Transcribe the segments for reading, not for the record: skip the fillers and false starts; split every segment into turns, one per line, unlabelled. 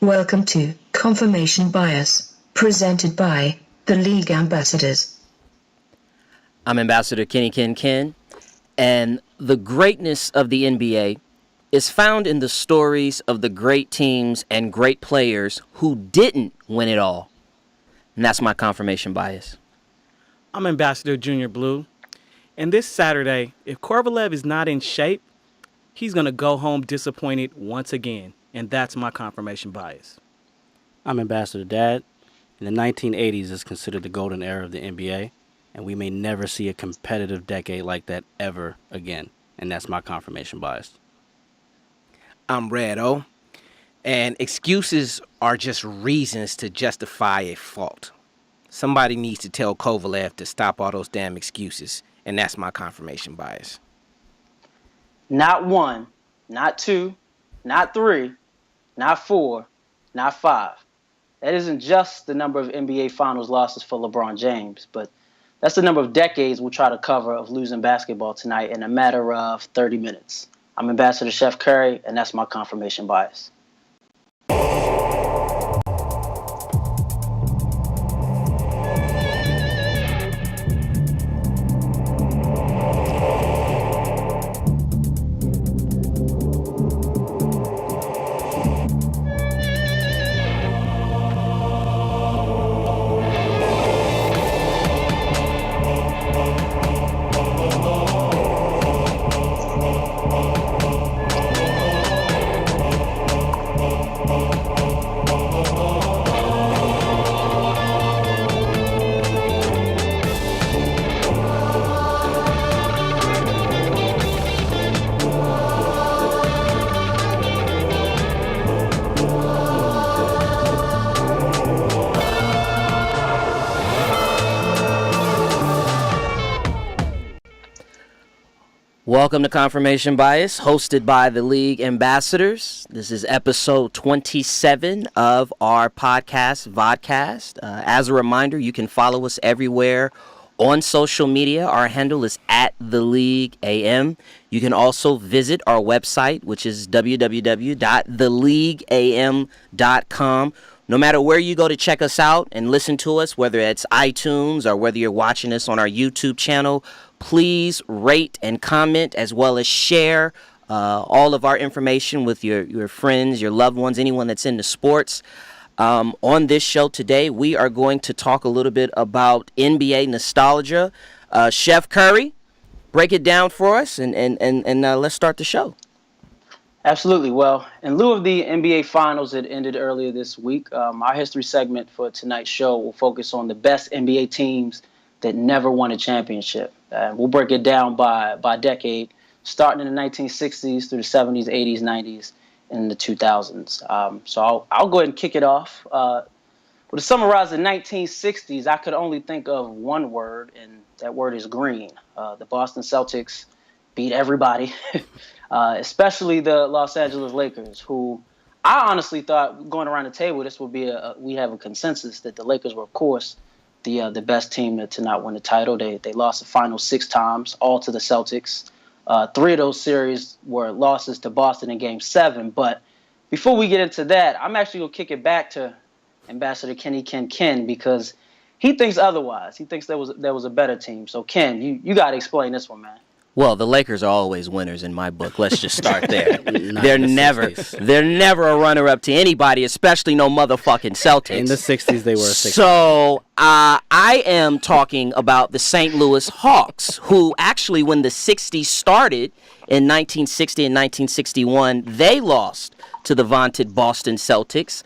Welcome to Confirmation Bias, presented by the League Ambassadors.
I'm Ambassador Kenny Ken, and the greatness of the NBA is found in the stories of the great teams and great players who didn't win it all. And that's my confirmation bias.
I'm Ambassador Junior Blue, and this Saturday, if Kovalev is not in shape, he's going to go home disappointed once again, and that's my confirmation bias.
I'm Ambassador Dad, and the 1980s is considered the golden era of the NBA, and we may never see a competitive decade like that ever again, and that's my confirmation bias.
I'm Redo, and excuses are just reasons to justify a fault. Somebody needs to tell Kovalev to stop all those damn excuses, and that's my confirmation bias.
Not one, not two, not three, not four, not five. That isn't just the number of NBA Finals losses for LeBron James, but that's the number of decades we'll try to cover of losing basketball tonight in a matter of 30 minutes. I'm Ambassador Chef Curry, and that's my confirmation bias.
Welcome to Confirmation Bias, hosted by the League Ambassadors. This is episode 27 of our podcast, Vodcast. As a reminder, you can follow us everywhere on social media. Our handle is @TheLeagueAM. You can also visit our website, which is www.theleagueam.com. No matter where you go to check us out and listen to us, whether it's iTunes or whether you're watching us on our YouTube channel, please rate and comment as well as share all of our information with your friends, your loved ones, anyone that's into sports. On this show today, we are going to talk a little bit about NBA nostalgia. Chef Curry, break it down for us and let's start the show.
Absolutely. Well, in lieu of the NBA Finals that ended earlier this week, our history segment for tonight's show will focus on the best NBA teams that never won a championship. We'll break it down by decade, starting in the 1960s through the 70s, 80s, 90s, and the 2000s. So I'll go ahead and kick it off. Well, to summarize the 1960s, I could only think of one word, and that word is green. The Boston Celtics beat everybody, especially the Los Angeles Lakers, who I honestly thought going around the table, this would be we have a consensus that the Lakers were, of course, the best team to not win the title. They lost the final 6 times, all to the Celtics. 3 of those series were losses to Boston in Game 7. But before we get into that, I'm actually going to kick it back to Ambassador Kenny Ken because he thinks otherwise. He thinks there was a better team. So, Ken, you got to explain this one, man.
Well, the Lakers are always winners in my book. Let's just start there. They're never a runner-up to anybody, especially no motherfucking Celtics.
In the 60s, they were a 60s.
So I am talking about the St. Louis Hawks, who actually, when the 60s started in 1960 and 1961, they lost to the vaunted Boston Celtics.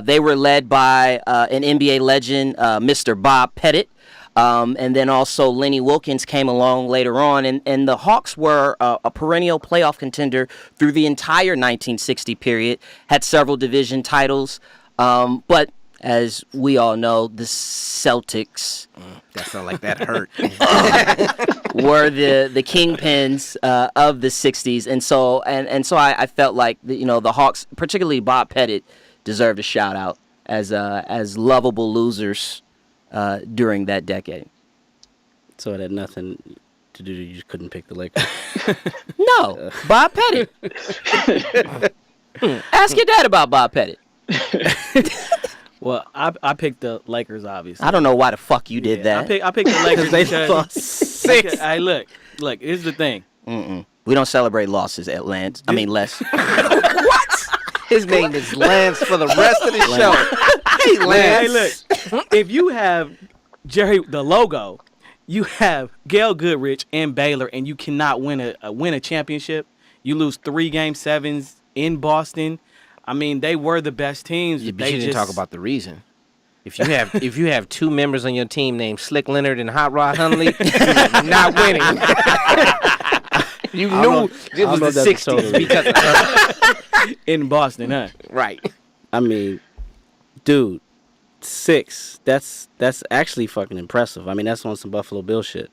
They were led by an NBA legend, Mr. Bob Pettit. And then also Lenny Wilkens came along later on, and the Hawks were a perennial playoff contender through the entire 1960 period, had several division titles, but as we all know, the Celtics
That sounds like that hurt.
were the kingpins of the 60s, and so I felt like the Hawks, particularly Bob Pettit, deserved a shout out as lovable losers during that decade.
So it had nothing to do, you just couldn't pick the Lakers.
No, Bob Pettit. Ask your dad about Bob Pettit.
Well, I picked the Lakers, obviously.
I don't know why the fuck you did that.
I picked the Lakers
They
because
lost 6.
Hey, look. Here's the thing.
We don't celebrate losses at Lance. I mean, Les.
His name is Lance for the rest of the show. Hey, Lance.
Hey, look. If you have Jerry, the logo, you have Gail Goodrich and Baylor, and you cannot win a championship. You lose 3 Game 7s in Boston. I mean, they were the best teams.
Yeah, but
they
you didn't
just
talk about the reason. If you have 2 members on your team named Slick Leonard and Hot Rod Hundley, you're not winning. You knew it was the 60s because of her.
in Boston, huh?
Right.
I mean, dude, 6. That's actually fucking impressive. I mean, that's on some Buffalo Bill shit.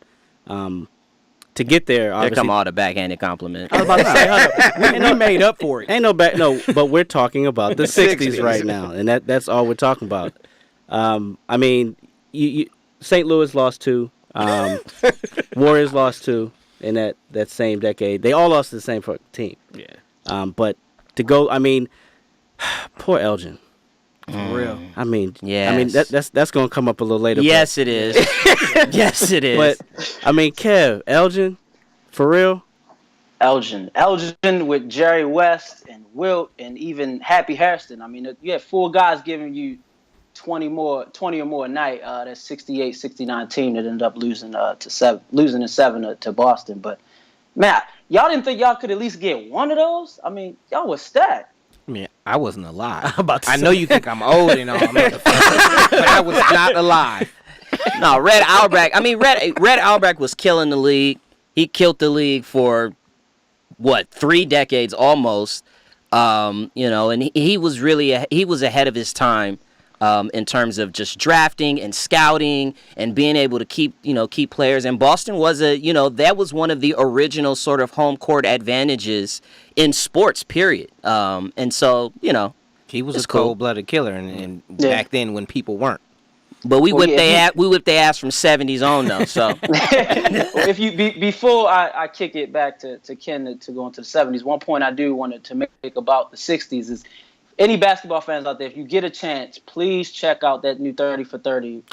To get there,
Here
obviously,
come all the backhanded compliment.
I was about to say, hold on. We made up for it.
ain't no, but we're talking about the 60s right now, and that's all we're talking about. I mean, you St. Louis lost 2, Warriors lost 2 in that same decade. They all lost to the same fucking team.
Yeah,
But to go, I mean, poor Elgin.
for real.
I mean,
Yes.
that's gonna come up a little later.
Yes, it is. Yes, it is.
But I mean, Kev, Elgin, for real.
Elgin with Jerry West and Wilt and even Happy Hairston. I mean, you had 4 guys giving you 20 or more a night. That 68-69 team that ended up losing in 7 to Boston. But man, y'all didn't think y'all could at least get one of those? I mean, y'all was stacked.
I mean, I wasn't alive.
I
know you think I'm old and all, motherfucker, but I was not alive.
No, Red Auerbach. I mean, Red Auerbach was killing the league. He killed the league for 3 decades almost. And he was really he was ahead of his time in terms of just drafting and scouting and being able to keep players. And Boston was that was one of the original sort of home court advantages in sports, period. And so,
He was
it's
a
cool.
cold-blooded killer, and back then when people weren't.
But we whipped
yeah,
their ass from 70s on though. So
If you before I kick it back to Ken to go into the 70s, one point I do want to make about the 60s is any basketball fans out there, if you get a chance, please check out that new 30 for 30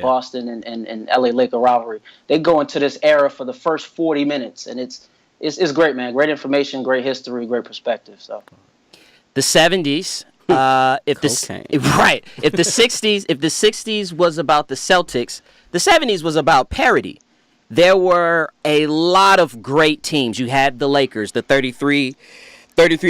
Boston and LA Laker rivalry. They go into this era for the first 40 minutes, and it's great, man. Great information, great history, great perspective. So
the 70s. If the 60s was about the Celtics, the 70s was about parity. There were a lot of great teams. You had the Lakers, the 33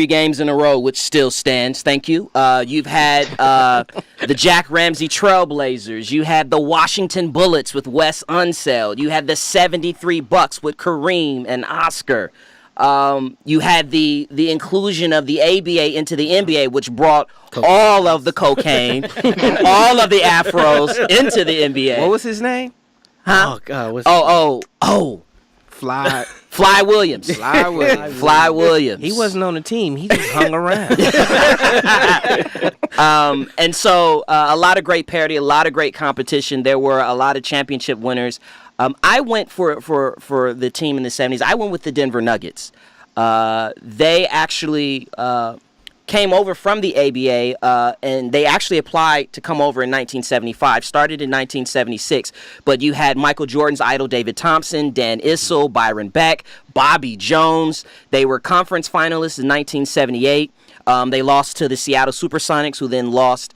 games in a row, which still stands. Thank you. You've had the Jack Ramsey Trailblazers. You had the Washington Bullets with Wes Unseld. You had the 73 Bucks with Kareem and Oscar. You had the inclusion of the ABA into the NBA, which brought all of the cocaine and all of the afros into the NBA.
What was his name?
Huh?
Oh God,
Fly Williams. Fly Williams.
He wasn't on the team. He just hung around.
And so a lot of great parity, a lot of great competition. There were a lot of championship winners. I went for the team in the 70s. I went with the Denver Nuggets. They actually came over from the ABA, and they actually applied to come over in 1975. Started in 1976, but you had Michael Jordan's idol David Thompson, Dan Issel, Byron Beck, Bobby Jones. They were conference finalists in 1978. They lost to the Seattle Supersonics, who then lost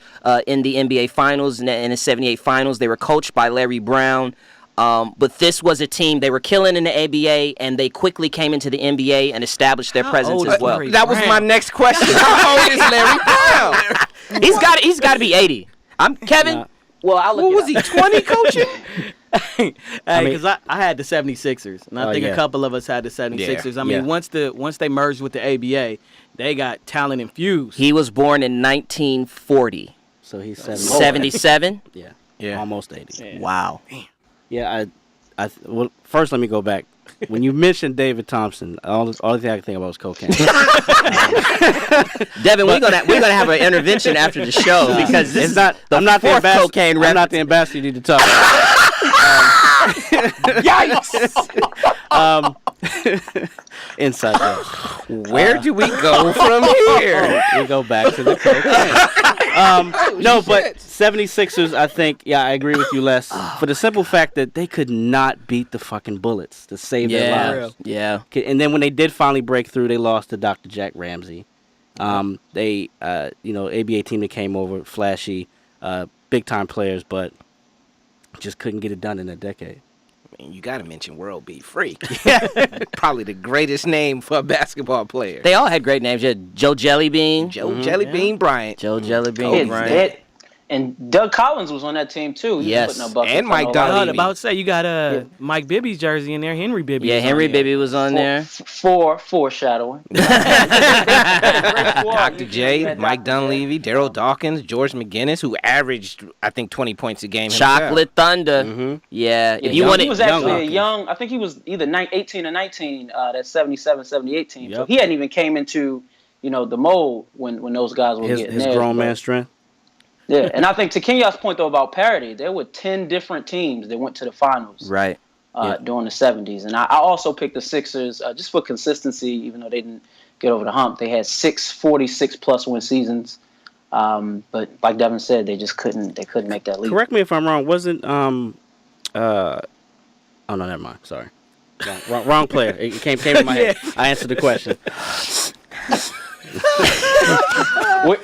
in the NBA Finals. In the 78 Finals, they were coached by Larry Brown. But this was a team, they were killing in the ABA, and they quickly came into the NBA and established their presence as well.
That was my next question. How old is Larry Brown?
He's got to be 80. I'm Kevin. Well, I'll look.
What was he, 20 coaching?
Because I had the 76ers, and I think a couple of us had the 76ers. I mean, once they merged with the ABA, they got talent infused.
He was born in 1940.
So he's
77?
Yeah, almost 80.
Yeah.
Wow.
Yeah, well, first let me go back. When you mentioned David Thompson, all the thing I could think about was cocaine.
Devin, we're gonna have an intervention after the show because this is not the
I'm not the
fourth
ambassador.
cocaine
I'm
reference.
not the ambassador you need to talk about.
Yikes!
Inside joke.
Where do we go from here?
We go back to the cocaine. No, but 76ers, I think, I agree with you, Les. For the simple fact that they could not beat the fucking Bullets to save their lives.
Yeah.
And then when they did finally break through, they lost to Dr. Jack Ramsey. They, ABA team that came over, flashy, big-time players, but just couldn't get it done in a decade.
I mean, you got to mention World Beat Free. Probably the greatest name for a basketball player.
They all had great names. You had Joe Jellybean.
Joe Jellybean Bryant.
Joe Jellybean Bryant.
And Doug Collins was on that team too. He was putting up buckets.
And Mike
I
Dunleavy.
was about to say, you got Mike Bibby's jersey in there. Henry Bibby.
Yeah,
was
Henry
on there.
Bibby was on there.
Foreshadowing.
Dr. J, Mike Dunleavy, Daryl Dawkins, George McGinnis, who averaged, I think, 20 points a game himself.
Chocolate Thunder. Yeah. If you
He
want
was actually a young, I think he was either 18 or 19, that 77, 78 team. So he hadn't even came into, the mold when those guys were getting
his
there.
grown man strength.
Yeah, and I think to Kenya's point, though, about parity, there were 10 different teams that went to the finals
right
during the 70s. And I also picked the Sixers just for consistency, even though they didn't get over the hump. They had 6 46-plus win seasons. But like Devin said, they just couldn't make that leap.
Correct me if I'm wrong. Wasn't oh no, never mind. Sorry, wrong player. It came in my head. I answered the question.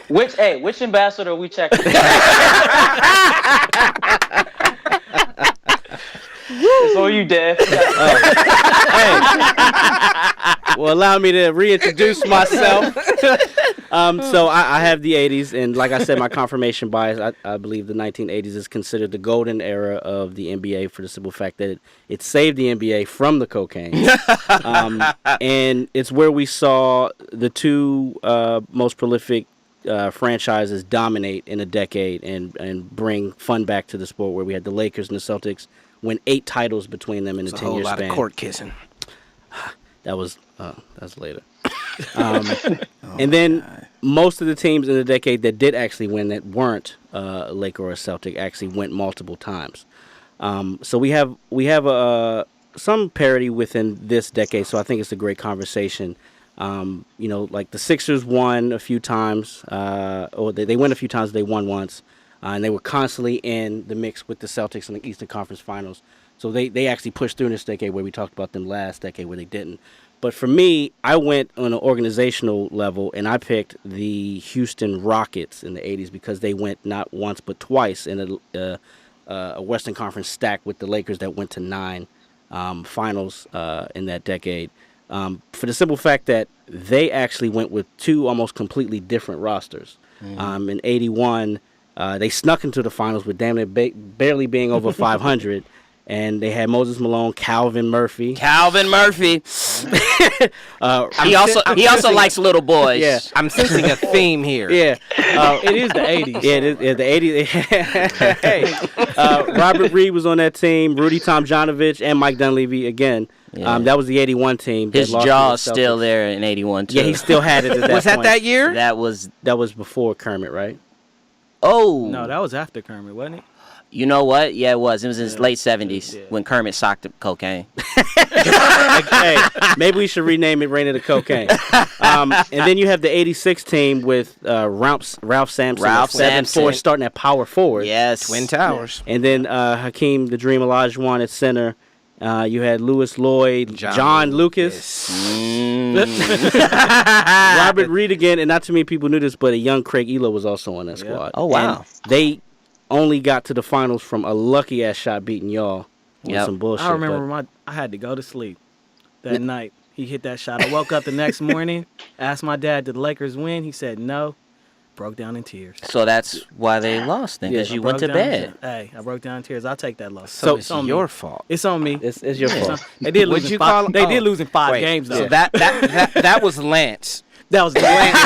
Which ambassador are we checking? It's on you, Dad.
Well, allow me to reintroduce myself. So I have the 80s, and like I said, my confirmation bias, I believe the 1980s is considered the golden era of the NBA for the simple fact that it saved the NBA from the cocaine. And it's where we saw the two most prolific franchises dominate in a decade and bring fun back to the sport, where we had the Lakers and the Celtics win 8 titles between them in a 10-year span.
A whole lot of court kissing.
That's later. And then most of the teams in the decade that did actually win that weren't a Laker or a Celtic actually went multiple times. So we have some parity within this decade. So I think it's a great conversation. Like the Sixers won a few times, or they win a few times. They won once, and they were constantly in the mix with the Celtics in the Eastern Conference Finals. So they actually pushed through in this decade, where we talked about them last decade where they didn't. But for me, I went on an organizational level, and I picked the Houston Rockets in the 80s because they went not once but twice in a Western Conference stack with the Lakers that went to 9 finals in that decade. For the simple fact that they actually went with 2 almost completely different rosters. In 81, they snuck into the finals with damn near barely being over 500. And they had Moses Malone, Calvin Murphy.
He also likes little boys.
Yeah,
I'm sensing a theme here.
Yeah,
It is the 80s.
yeah, the 80s. Hey, Robert Reed was on that team. Rudy Tomjanovich and Mike Dunleavy again.
Yeah.
That was the 81 team.
His jaw's still there in 81 too.
Yeah, he still had it at that
Was that
point.
that year?
That was
before Kermit, right?
No, that was after Kermit, wasn't it?
You know what? Yeah, it was. It was in his late 70s when Kermit socked cocaine.
Hey, maybe we should rename it Reign of the Cocaine. And then you have the 86 team with Ralph Sampson.
Ralph Sampson.
7-4 starting at power forward.
Yes.
Twin Towers.
And then Hakeem the Dream Olajuwon at center. You had Lewis Lloyd, John Lucas, Robert Reed again, and not too many people knew this, but a young Craig Elo was also on that squad.
Oh, wow.
And they only got to the finals from a lucky ass shot beating y'all with some bullshit.
I remember I had to go to sleep that night. He hit that shot. I woke up the next morning, asked my dad, did the Lakers win? He said no. Broke down in tears.
So that's why they lost then, because you went to bed.
I broke down in tears. I'll take that loss.
So it's
on
your
me.
fault.
It's on me.
It's your fault.
They did lose in 5. They did lose in 5 games though.
So that was Lance.
That was the Lance.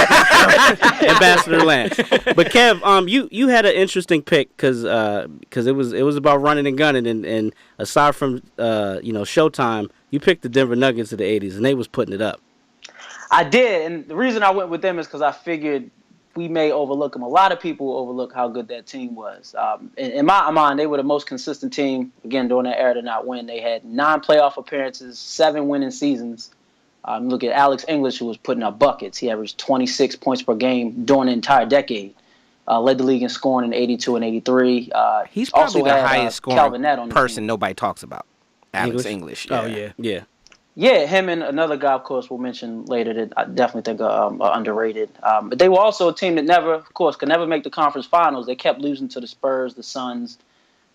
Ambassador Lance. But Kev, you had an interesting pick because it was about running and gunning, and aside from Showtime, you picked the Denver Nuggets of the 80s, and they was putting it up.
I did, and the reason I went with them is because I figured we may overlook them. A lot of people overlook how good that team was. In my mind, they were the most consistent team, again, during that era to not win. They had 9 playoff appearances, 7 winning seasons. Look at Alex English, who was putting up buckets. He averaged 26 points per game during the entire decade. led the league in scoring in 82 and 83.
He's
also
probably the
had,
highest
Calvin
scoring
Nett on the
person
team.
nobody talks about. Alex English.
Oh, yeah.
Yeah.
Yeah, him and another guy, of course, we'll mention later that I definitely think are underrated. But they were also a team that never, of course, could never make the conference finals. They kept losing to the Spurs, the Suns,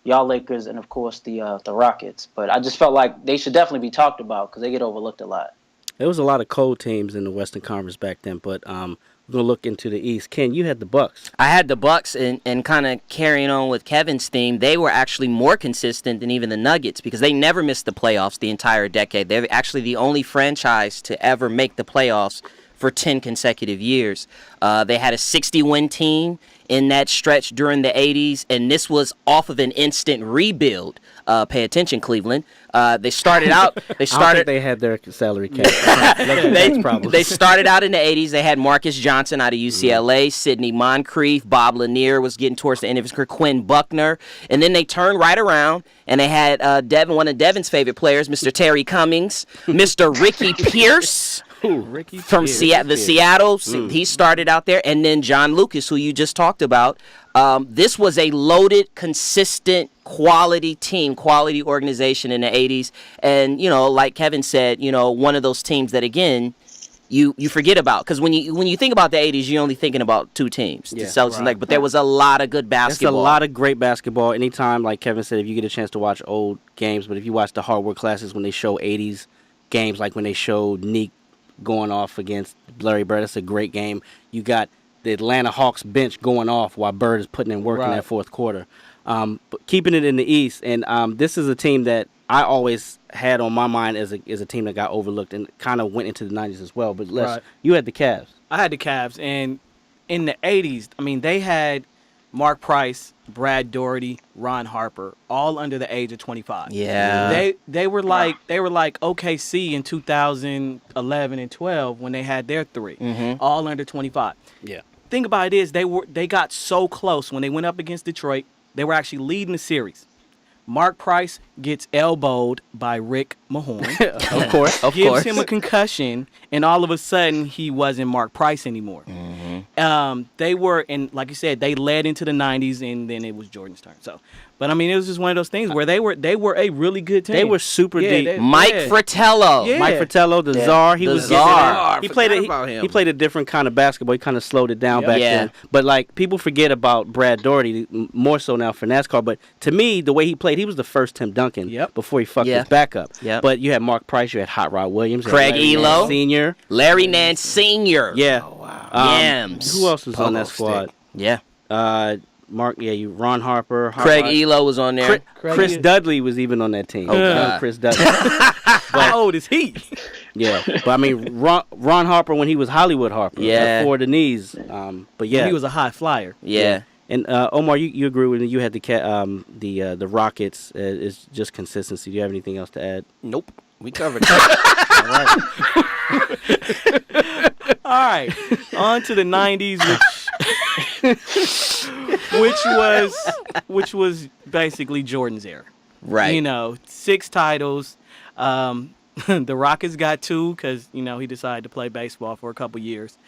y'all Lakers, and of course the Rockets. But I just felt like they should definitely be talked about because they get overlooked a lot.
There was a lot of cold teams in the Western Conference back then, but we're gonna look into the East. Ken, you had the Bucks.
I had the Bucks, and kind of carrying on with Kevin's theme, they were actually more consistent than even the Nuggets because they never missed the playoffs the entire decade. They're actually the only franchise to ever make the playoffs for 10 consecutive years. They had a 60-win team in that stretch during the 80s, and this was off of an instant rebuild. Pay attention, Cleveland. They started out.
I don't think they had their salary cap.
They started out in the 80s. They had Marcus Johnson out of UCLA, Sidney Moncrief, Bob Lanier was getting towards the end of his career, Quinn Buckner, and then they turned right around and they had one of Devin's favorite players, Mr. Terry Cummings, Mr. Ricky Pierce.
Ricky
From
Pierce.
Seattle, he started out there, and then John Lucas, who you just talked about. This was a loaded, consistent, quality team, quality organization in the 80s. And, like Kevin said, one of those teams that, again, you forget about. Because when you think about the 80s, you're only thinking about two teams, the Celtics and Lakers. But there was a lot of good basketball.
There's a lot of great basketball. Anytime, like Kevin said, if you get a chance to watch old games, but if you watch the Hardwood Classics when they show 80s games, like when they showed Neek going off against Larry Bird, that's a great game. You got the Atlanta Hawks bench going off while Bird is putting in work in that fourth quarter. But keeping it in the East, and this is a team that I always had on my mind as a team that got overlooked and kind of went into the 90s as well. But you had the Cavs.
I had the Cavs, and in the 80s, they had Mark Price, Brad Daugherty, Ron Harper, all under the age of 25.
Yeah.
They were like OKC in 2011 and 12 when they had their three, all under 25.
Yeah.
Thing about it is they got so close when they went up against Detroit. They were actually leading the series. Mark Price gets elbowed by Rick Mahorn.
Of course.
Gives him a concussion, and all of a sudden he wasn't Mark Price anymore. They were, and like you said, they led into the 90s, and then it was Jordan's turn. So, but it was just one of those things where they were a really good team.
They were super deep.
Mike Fratello.
Yeah.
Mike Fratello, the Czar.
The Czar.
He played a different kind of basketball. He kind of slowed it down back then. But like people forget about Brad Daugherty more so now for NASCAR. But to me, the way he played, he was the first Tim Duncan before he fucked his back up. But you had Mark Price, you had Hot Rod Williams,
Craig Elo,
Senior,
Larry Nance Senior.
Yeah.
Oh, wow.
Yams.
Who else was on that squad?
Yeah.
Ron Harper.
Craig Elo was on there.
Chris Dudley was even on that team. Chris Dudley.
How old is he?
Yeah, but Ron Harper when he was Hollywood Harper. Before the knees. But yeah,
he was a high flyer.
Yeah.
And Omar, you agree with me? You had the Rockets. It's just consistency. Do you have anything else to add?
Nope. We covered it.
All right. On to the 90s, which was basically Jordan's era.
Right. 6
titles. The Rockets got 2 because, he decided to play baseball for a couple years.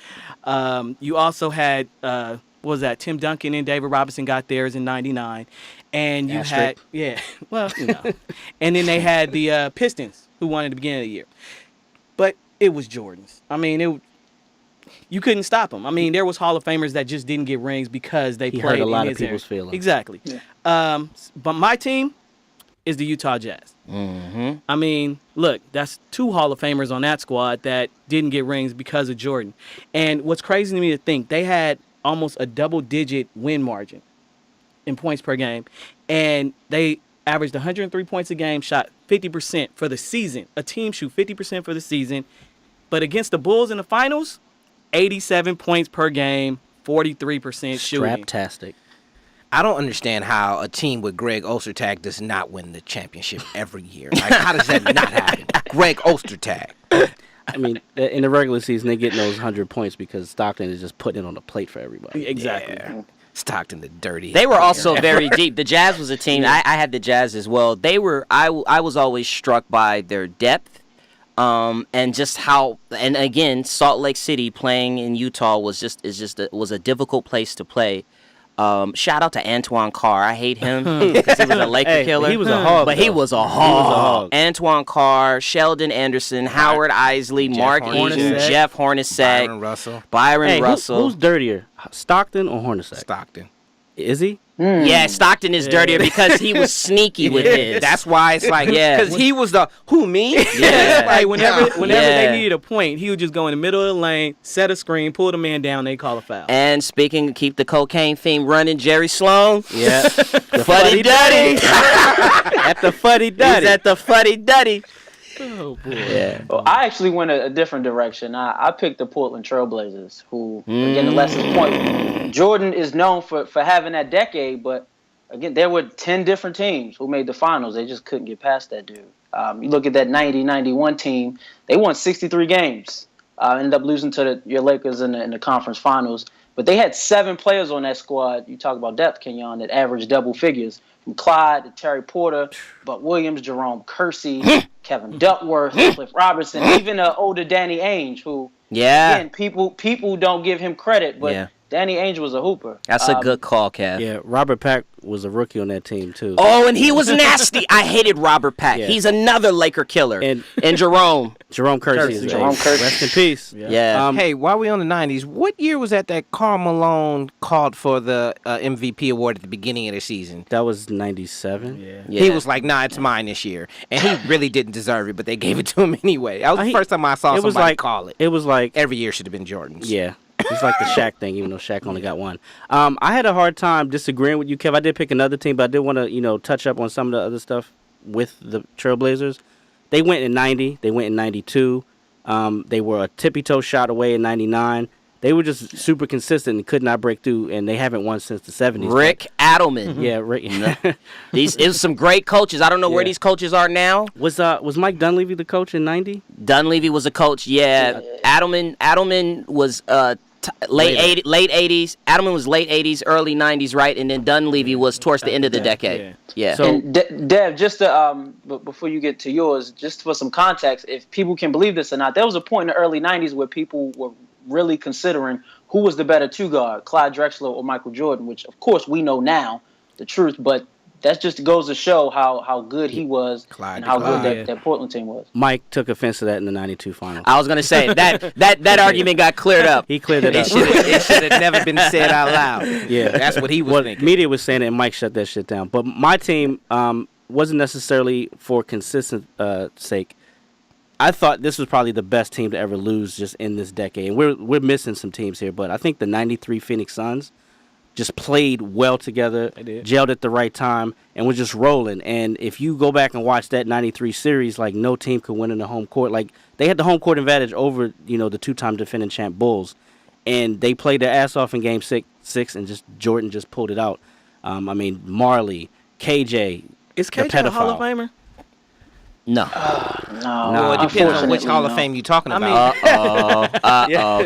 You also had, what was that? Tim Duncan and David Robinson got theirs in 99. And you had, and then they had the Pistons who won at the beginning of the year. But it was Jordan's. You couldn't stop them. There was Hall of Famers that just didn't get rings because they played
hurt a lot
in
of
his
people's
era.
feelings.
Exactly. Yeah. But my team is the Utah Jazz. Look, that's 2 Hall of Famers on that squad that didn't get rings because of Jordan. And what's crazy to me to think, they had almost a double-digit win margin in points per game, and they averaged 103 points a game, shot 50% for the season. A team shoot 50% for the season, but against the Bulls in the finals, 87 points per game, 43% shooting.
Straptastic.
I don't understand how a team with Greg Ostertag does not win the championship every year. Like, how does that not happen? Greg Ostertag.
In the regular season, they get those 100 points because Stockton is just putting it on the plate for everybody.
Exactly.
Yeah. Stockton the dirty.
They were also very deep. The Jazz was a team. I had the Jazz as well. They were. I was always struck by their depth, and just how. And again, Salt Lake City playing in Utah was a difficult place to play. Shout out to Antoine Carr. I hate him because he was a Laker killer.
He was a hog.
But he was a hog. Antoine Carr, Sheldon Anderson, Howard Isley, Mark Eaton, Jeff Hornacek, Byron Russell.
Who's dirtier, Stockton or Hornacek?
Stockton.
Is he?
Yeah, Stockton is dirtier because he was sneaky with his.
That's why it's like, because he was the, who, me?
Yeah.
Like whenever they needed a point, he would just go in the middle of the lane, set a screen, pull the man down, they call a foul.
And speaking, keep the cocaine theme running, Jerry Sloan.
Yeah.
The Fuddy Duddy.
At the Fuddy Duddy.
He's at the Fuddy Duddy.
Oh, boy.
Yeah.
Well, I actually went a different direction. I picked the Portland Trailblazers, who, again, to Leslie's point, Jordan is known for having that decade, but again, there were 10 different teams who made the finals. They just couldn't get past that dude. You look at that 90-91 team, they won 63 games. Ended up losing to your Lakers in the conference finals. But they had 7 players on that squad. You talk about depth, Kenyon, that averaged double figures. From Clyde to Terry Porter, Buck Williams, Jerome Kersey, Kevin Duckworth, Cliff Robertson, even older Danny Ainge, who, again, people don't give him credit, but Danny Ainge was a hooper.
That's a good call, Kev.
Yeah, Robert Pack was a rookie on that team, too.
Oh, and he was nasty. I hated Robert Pack.
Yeah.
He's another Laker killer.
And
Jerome.
Jerome Kersey.
Jerome Kersey.
Rest in peace.
Yeah.
Hey, while we on the 90s, what year was that Karl Malone called for the MVP award at the beginning of the season?
That was 97.
Yeah.
He was like, nah, it's mine this year. And he really didn't deserve it, but they gave it to him anyway. That was the first time I saw somebody call it.
It was like...
Every year should have been Jordan's.
Yeah. It's like the Shaq thing, even though Shaq only got one. I had a hard time disagreeing with you, Kev. I did pick another team, but I did want to, touch up on some of the other stuff with the Trailblazers. They went in 90. They went in 92. They were a tippy-toe shot away in 99. They were just super consistent and could not break through, and they haven't won since the 70s.
Rick Adelman.
Yeah, Rick.
It was some great coaches. I don't know where these coaches are now.
Was Mike Dunleavy the coach in 90?
Dunleavy was a coach, yeah. Adelman was late 80s. Adelman was late 80s, early 90s, right? And then Dunleavy was towards the end of the decade. Yeah.
So, and Dev, just to, before you get to yours, just for some context, if people can believe this or not, there was a point in the early 90s where people were really considering who was the better two guard, Clyde Drexler or Michael Jordan, which, of course, we know now the truth, but that just goes to show how good he was and how good that Portland team was.
Mike took offense to that in the 92 finals.
I was going to say, that argument got cleared up.
He cleared it up.
It should have never been said out loud.
Yeah.
That's what he was thinking.
Media was saying it, and Mike shut that shit down. But my team wasn't necessarily for consistent sake. I thought this was probably the best team to ever lose just in this decade. And we're missing some teams here, but I think the 93 Phoenix Suns just played well together, gelled at the right time, and was just rolling. And if you go back and watch that 93 series, like, no team could win in the home court. Like, they had the home court advantage over, the two-time defending champ Bulls. And they played their ass off in Game 6, and Jordan just pulled it out. Marley, KJ,
Is KJ a Hall of Famer?
No.
No,
it depends on which Hall of Fame you're talking about.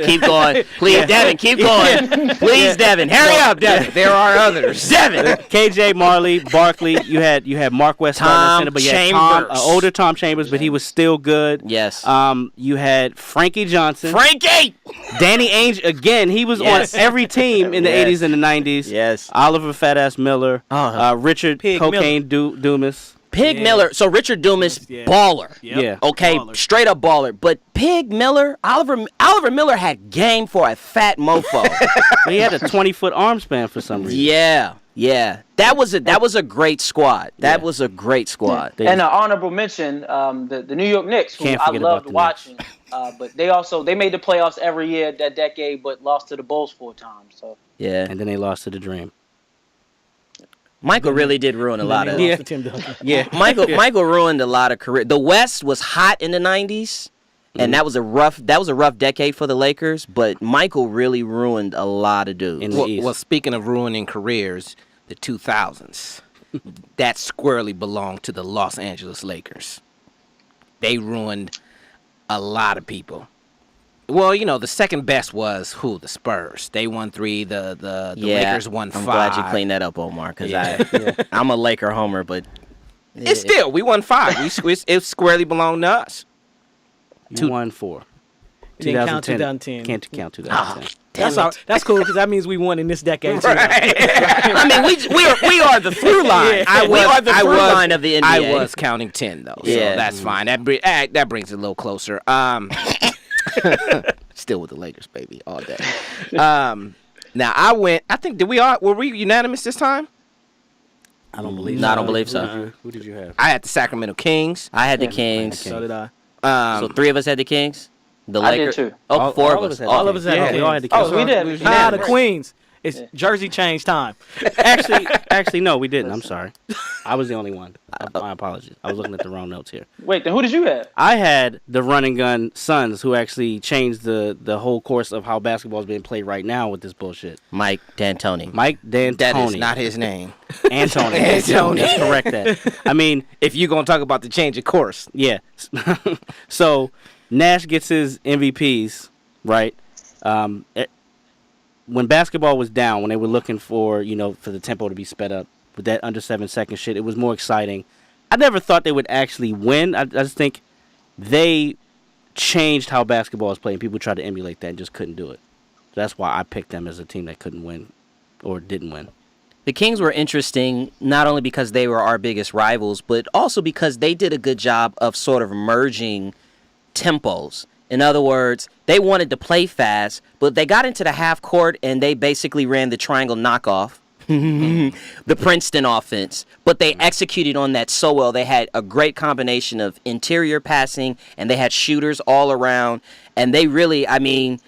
Keep going. Please, Devin, keep going. Please, Devin. Hurry up, Devin.
There are others.
Devin.
KJ, Marley, Barkley. You had Mark West,
Tom
but you
Chambers.
had older Tom Chambers, but he was still good.
Yes.
You had Frankie Johnson.
Frankie!
Danny Ainge, again, he was on every team in the 80s and the 90s.
Yes.
Oliver Fat Ass Miller. Richard
Pig
Cocaine Dumas.
Pig Miller. So Richard Dumas, baller.
Yeah.
Okay,
Baller.
straight up baller. But Pig Miller, Oliver Miller had game for a fat mofo.
He had a 20-foot arm span for some reason.
Yeah. That was a great squad. That was a great squad.
And an honorable mention, the New York Knicks, who I loved watching. But they made the playoffs every year that decade, but lost to the Bulls 4 times. So
Yeah.
And then they lost to the Dream.
Michael really did ruin a lot of.
Yeah.
Michael ruined a lot of career. The West was hot in the 90s, and that was a rough decade for the Lakers. But Michael really ruined a lot of dudes.
In the East.
Well, speaking of ruining careers, the 2000s, that squarely belonged to the Los Angeles Lakers. They ruined a lot of people. Well, the second best was the Spurs. They won 3. The Lakers won 5.
I'm glad you cleaned that up, Omar, because I'm a Laker homer, but
it's still we won 5. It squarely belonged to us.
You won 4.
Didn't count 2010.
Can't count 2010.
That's cool because that means we won in this decade too.
I mean, we are the through line. We are the through line of the NBA.
I was counting 10 though, so
Yeah.
that's fine. That brings it a little closer. Still with the Lakers, baby, all day. Now I went. I think were we unanimous this time?
I don't believe.
No, I don't believe so.
Who did you have?
I had the Sacramento Kings.
I had the Kings.
So did I.
So 3 of us had the Kings. The
I did
Lakers.
too.
Oh, 4 of us.
All of us had the Kings.
We all had the
Oh,
Kings.
we did.
We was
The
unanimous.
Queens. It's jersey change time.
Actually, no, we didn't. I'm sorry. I was the only one. My apologies. I was looking at the wrong notes here.
Wait, then who did you have?
I had the run and gun Suns, who actually changed the whole course of how basketball is being played right now with this bullshit.
Mike D'Antoni.
Mike D'Antoni.
That is not his name.
Antoni.
Antoni.
Let's correct that. I mean,
If you're gonna talk about the change of course,
yeah. So Nash gets his MVPs, right? When basketball was down, when they were looking for the tempo to be sped up with that under 7 second shit, it was more exciting. I never thought they would actually win. I just think they changed how basketball is played. People tried to emulate that and just couldn't do it. That's why I picked them as a team that couldn't win or didn't win.
The Kings were interesting not only because they were our biggest rivals, but also because they did a good job of sort of merging tempos. In other words, they wanted to play fast, but they got into the half court and they basically ran the triangle knockoff, the Princeton offense. But they executed on that so well. They had a great combination of interior passing and they had shooters all around. And they really, I mean,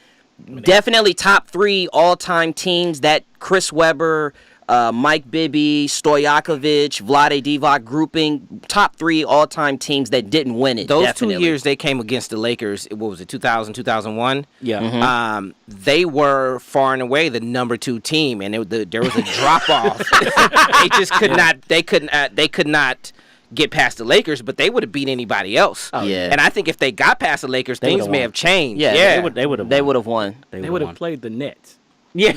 definitely top 3 all-time teams. That Chris Webber, Mike Bibby, Stojakovic, Vlade Divac grouping, top 3 all-time teams that didn't win it.
those
definitely.
2 years they came against the Lakers. What was it, 2000, 2001?
Yeah.
They were far and away the number 2 team, and there was a drop off. They just could not. They could not get past the Lakers, but they would have beat anybody else.
Yeah.
And I think if they got past the Lakers,
They
things
would've
may
won.
have changed.
Yeah,
They would have.
They would have won.
They would have played the Nets.
Yeah.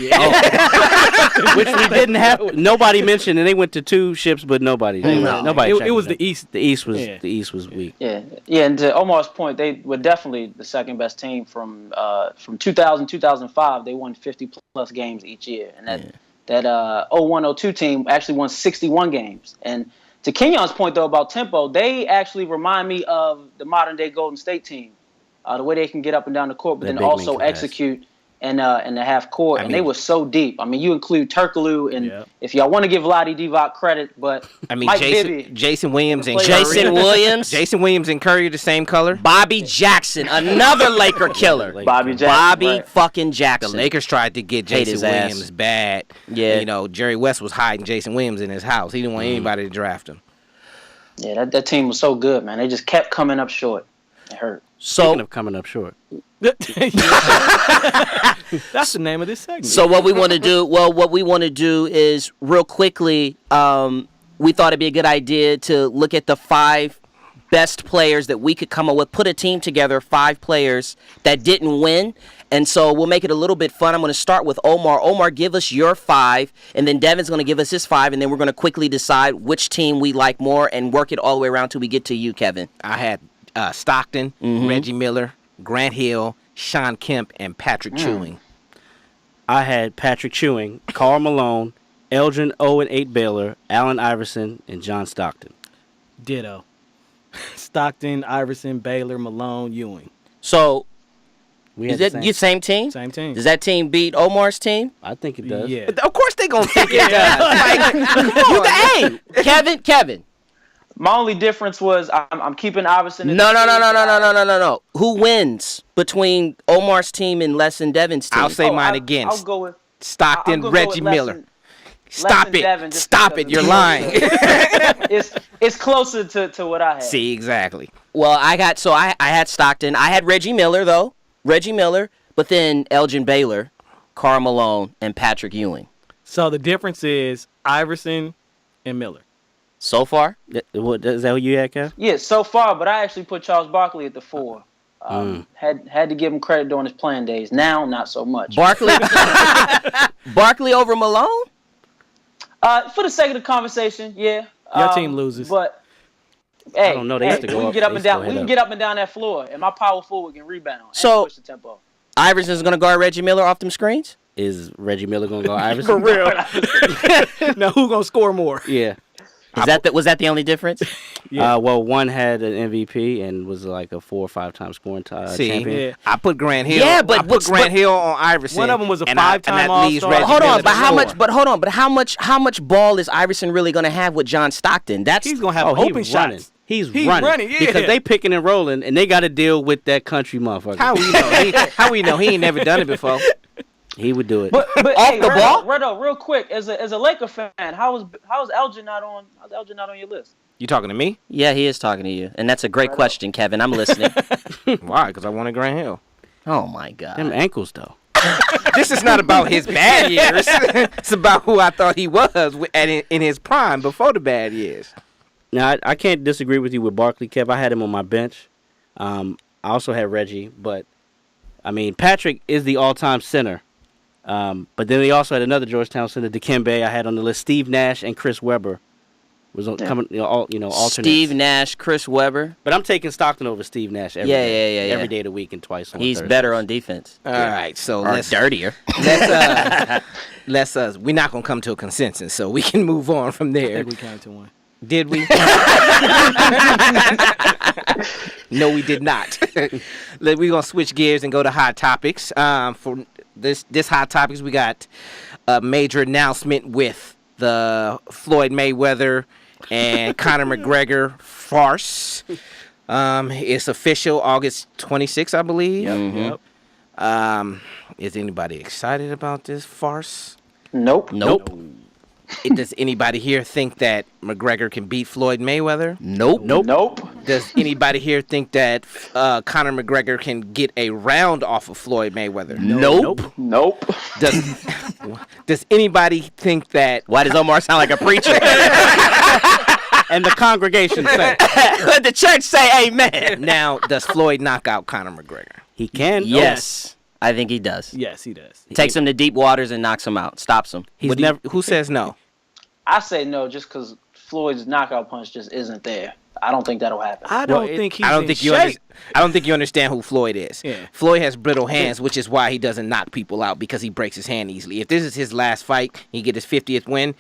Which we didn't have. Nobody mentioned, and they went to 2 ships, but nobody. Nobody.
It was the East.
The East was
Yeah.
the East was weak.
Yeah. And to Omar's point, they were definitely the second best team from 2000 2005. They won 50 plus games each year, and that 01-02 team actually won 61 games. And to Kenyon's point though about tempo, they actually remind me of the modern day Golden State team, the way they can get up and down the court, but
That
then
big man
also
can pass.
execute in the half court, and they were so deep. I mean, you include Turkoglu, and
Yeah.
if y'all want to give Vlade Divac credit, but
I mean,
Mike Bibby,
Jason Williams and
Jason Williams,
Jason Williams and Curry are the same color.
Bobby Jackson, another Laker killer.
Bobby Jackson,
Bobby
right.
fucking
The
Jackson.
Lakers tried to get
Hate
Jason
his ass.
Williams bad.
Yeah.
Jerry West was hiding Jason Williams in his house. He didn't want anybody to draft him.
Yeah, that team was so good, man. They just kept coming up short. It hurt.
Speaking
So,
of coming up short,
That's the name of this segment.
so what we want to do? Well, what we want to do is real quickly. We thought it'd be a good idea to look at the 5 best players that we could come up with. Put a team together, 5 players that didn't win. And so we'll make it a little bit fun. I'm going to start with Omar. Omar, give us your 5, and then Devin's going to give us his 5, and then we're going to quickly decide which team we like more and work it all the way around till we get to you, Kevin.
I had Stockton, Reggie Miller, Grant Hill, Sean Kemp, and Patrick Ewing.
I had Patrick Ewing, Karl Malone, Elgin 0-8 Baylor, Allen Iverson, and John Stockton.
Ditto. Stockton, Iverson, Baylor, Malone, Ewing.
So
We
is
had
that
the
your same team?
Same team.
Does that team beat Omar's team?
I think it does.
Yeah.
Of course they gonna think it does.
Hey, Kevin.
My only difference was I'm keeping Iverson. in
No.
the team.
Who wins between Omar's team and Les and Devin's team?
I'll say mine again.
I'll go with
Stockton,
I'll go
Reggie
with Les
Miller.
and-
Stop
and
it.
Devin just
Stop
because
it. You're
of-
lying.
It's closer to what I had.
See, exactly.
Well, I had Stockton. I had Reggie Miller though. But then Elgin Baylor, Karl Malone, and Patrick Ewing.
So the difference is Iverson and Miller.
So far,
Is that who you had, Kev?
Yeah, so far, but I actually put Charles Barkley at the 4. Had to give him credit during his playing days. Now, not so much.
Barkley over Malone.
For the sake of the conversation, yeah.
Your team loses.
But hey,
I don't know. They used to go
we can
up.
get up
They
and
used to
down.
go
We
head
can
up.
get up and down that floor, and my power forward can rebound and
So-
push the tempo.
Iverson's going to guard Reggie Miller off them screens?
Is Reggie Miller gonna go Iverson?
For real. Now who gonna score more?
Yeah.
Was that the only difference?
Yeah.
Well, one had an MVP and was like a 4 or 5 time scoring champion.
Yeah.
I put Grant Hill.
Yeah, but
I put Grant Hill on Iverson.
One of them was a
and I-
5-time
and that leaves
All-Star.
Reggie
Hold
Miller
on,
to
but how
score.
much? But hold on, but how much ball is Iverson really going to have with John Stockton? That's
He's gonna have
Oh,
open
he's running.
shots.
He's
running,
running.
yeah.
Because they picking and rolling, and they got to deal with that country motherfucker.
How we know? How we know? He ain't never done it before.
He would do it.
But
Off
hey,
the ball?
Redo, real quick, as a Laker fan, how's Elgin not on? How's Elgin not on your list?
You talking to me?
Yeah, he is talking to you, and that's a great question, Kevin. I'm listening.
Why? Because I wanted Grant Hill.
Oh my God.
Them ankles, though.
This is not about his bad years. It's about who I thought he was in his prime before the bad years.
Now, I can't disagree with you with Barkley, Kev. I had him on my bench. I also had Reggie, but, I mean, Patrick is the all-time center. But then we also had another Georgetown center, Dikembe. I had on the list Steve Nash and Chris Webber was coming, alternates.
Steve Nash, Chris Webber.
But I'm taking Stockton over Steve Nash every day. Every day of the week and twice on
He's
Thursdays.
better on defense.
All right, so
Or dirtier.
let's we're not gonna come to a consensus, so we can move on from
I
there.
think we counted to one.
Did we? No, we did not. We're gonna switch gears and go to hot topics. For this hot topics, we got a major announcement with the Floyd Mayweather and Conor McGregor farce. It's official, August 26th, I believe.
Yep.
Is anybody excited about this farce?
Nope.
Does anybody here think that McGregor can beat Floyd Mayweather?
Nope.
Does anybody here think that Conor McGregor can get a round off of Floyd Mayweather?
Nope.
Does anybody think that...
Why does Omar sound like a preacher?
And the congregation said
Let the church say amen.
Now, does Floyd knock out Conor McGregor?
he can.
Yes. I think he does.
Yes, he does.
Takes him to deep waters and knocks him out. Stops him.
Who says no?
I say no, just because Floyd's knockout punch just isn't there. I don't think that'll happen.
I don't think he's
I don't
in
think
shape.
I don't think you understand who Floyd is.
Yeah.
Floyd has brittle hands, which is why he doesn't knock people out, because he breaks his hand easily. If this is his last fight, he get his 50th win,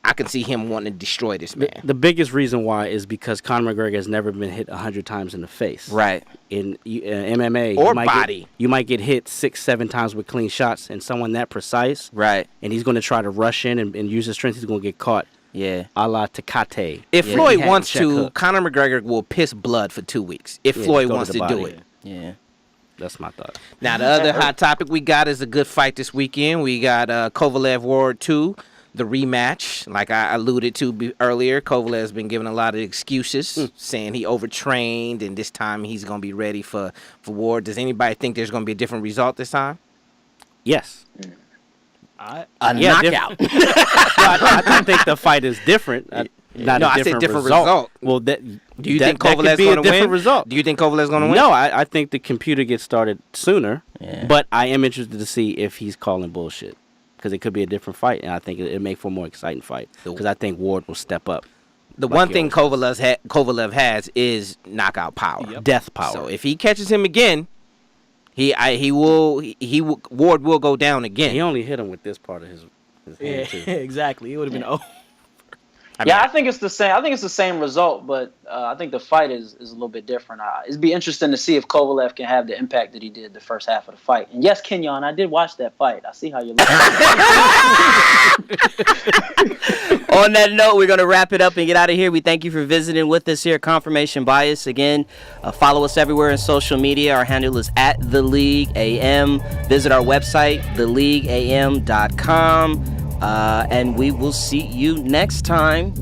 I can see him wanting to destroy this man.
The biggest reason why is because Conor McGregor has never been hit 100 times in the face.
Right.
In MMA,
Or
you might
body.
you might get hit 6-7 times with clean shots, and someone that precise,
Right.
and he's going to try to rush in and use his strength. He's going to get caught.
Yeah.
A la Tecate.
If
Yeah,
Floyd
he had
wants
check
to,
hook.
Conor McGregor will piss blood for 2 weeks. If
Yeah,
Floyd
go to
wants
the
to do
body.
it.
Yeah.
That's my thought.
Now, the other hot topic we got is a good fight this weekend. We got Kovalev Ward 2, the rematch. Like I alluded to earlier, Kovalev's been giving a lot of excuses, saying he overtrained, and this time he's going to be ready for Ward. Does anybody think there's going to be a different result this time?
Yes.
A
Yeah,
knockout.
I don't think the fight is different. Not
No,
a
I said
different
different
result.
result.
Well,
Do you think
that could
Kovalev's
be
going
a
to
different
win?
result?
Do you think Kovalev's going to win?
No, I think the computer gets started sooner.
Yeah.
But I am interested to see if he's calling bullshit, because it could be a different fight, and I think it'll make for a more exciting fight. Because I think Ward will step up.
The
Like
one
he
thing Kovalev has is knockout power.
Death power.
So if he catches him again, Ward will go down again.
He only hit him with this part of his
Yeah,
hand too.
exactly. It would have been over.
I think it's the same. I think it's the same result, but I think the fight is a little bit different. It'd be interesting to see if Kovalev can have the impact that he did the first half of the fight. And yes, Kenyon, I did watch that fight. I see how you're looking.
On that note, we're going to wrap it up and get out of here. We thank you for visiting with us here at Confirmation Bias. Again, follow us everywhere on social media. Our handle is @TheLeagueAM. Visit our website, theleagueam.com. And we will see you next time